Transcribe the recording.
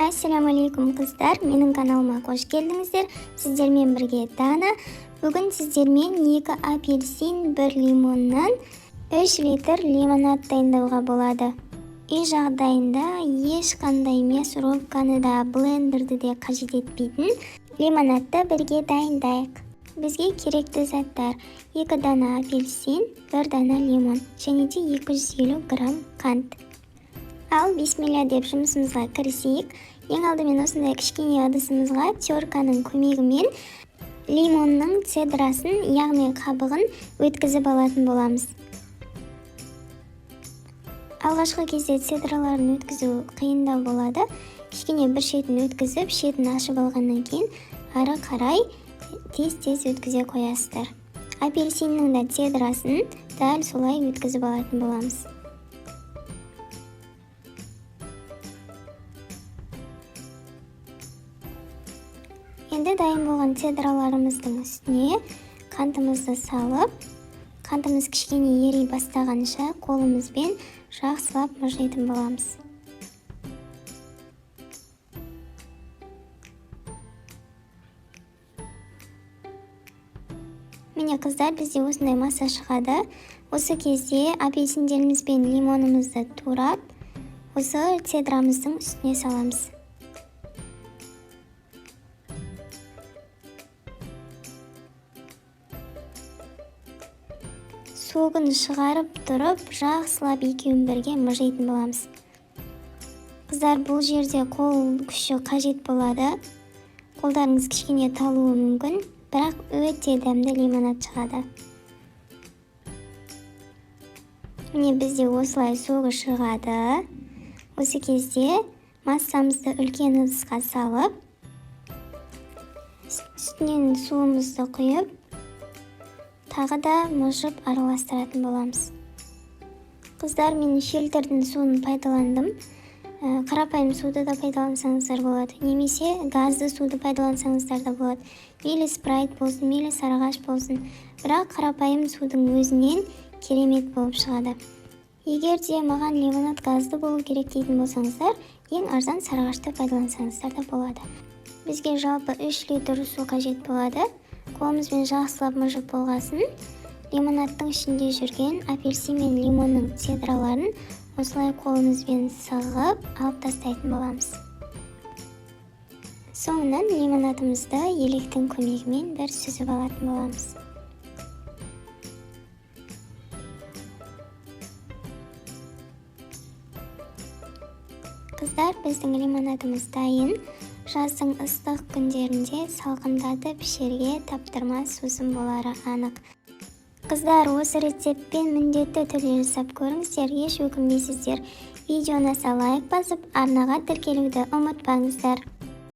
Assalamu alaikum қыздар, менің каналыма қош келдіңіздер. Сіздермен бірге Дана. Бүгін сіздермен 2 апельсин, 1 лимоннан 3 литр лимонад дайындауға болады. Үй жағдайында ешқандай мясорубканы да, блендерді де қажет етпейтін лимонадты бірге дайындайық. Бізге керекті заттар: 2 дана апельсин, 1 дана лимон және де 250 грамм қант. Ал бисмилля деп жұмысымызға кірісейік. Ең алдымен осындай кішкене ыдысымызға терканың көмегімен лимонның цедрасын, яғни қабығын өткізіп алатын боламыз. Алғашқы кезде цедраларын өткізу қиындау болады. Кішкене бір шетін өткізіп, шетін ашып алғаннан кейін ары қарай тез өткізе қоясыздар. Апельсиннің да цедрасын дәл солай өткізіп алатын боламыз. Енді дайын болған цедраларымыздың үстіне қантымызды салып, қантымыз кішкене ери бастағанша қолымызбен жақсылап мұжитын боламыз. Міне қыздар, бізде осындай масса шығады. Осы кезде апельсиндеріміз бен лимонымызды турап, осы цедрамыздың үстіне саламыз. Суығын шығарып тұрып, жақсылап екеуін бірге мұжитын боламыз. Қыздар, бұл жерде қол күші қажет болады. Қолдарыңыз кішкене талуы мүмкін, бірақ өте дәмді лимонад шығады. Міне бізде осылай суығы шығады. Осы кезде массамызды үлкен ыдысқа салып, үстінен суымызды құйып, тағы да мұжып араластыратын боламыз. Қыздар, мен фильтрдің суын пайдаландым. Қарапайым суды да пайдалансаңыздар болады, немесе газды суды пайдалансаңыздар да болады. Мейлі спрайт болсын, мейлі сарығаш болсын, бірақ қарапайым судың өзінен керемет болып шығады. Егер де маған лимонад газды болу керек дейтін болсаңыздар, ең арзан сарығашты пайдалансаңыздар да болады. Бізге жалпы 3 литр су қажет болады. Қолымызбен жақсылап мұжып болғасын, лимонадтың ішінде жүрген апельсин мен лимонның цедраларын осылай қолымызбен сығып алып тастайтын боламыз. Соңынан лимонадымызды електің көмегімен бір сүзіп алатын боламыз. Қыздар, біздің лимонадымыз дайын. Жаздың ыстық күндерінде салқындатып ішерге таптырмас сусын болары анық. Қыздар, осы рецептпен міндетті түрде жасап көріңіздер, еш өкінбейсіздер. Видеоны лайк басып, арнаға тіркелуді ұмытпаңыздар.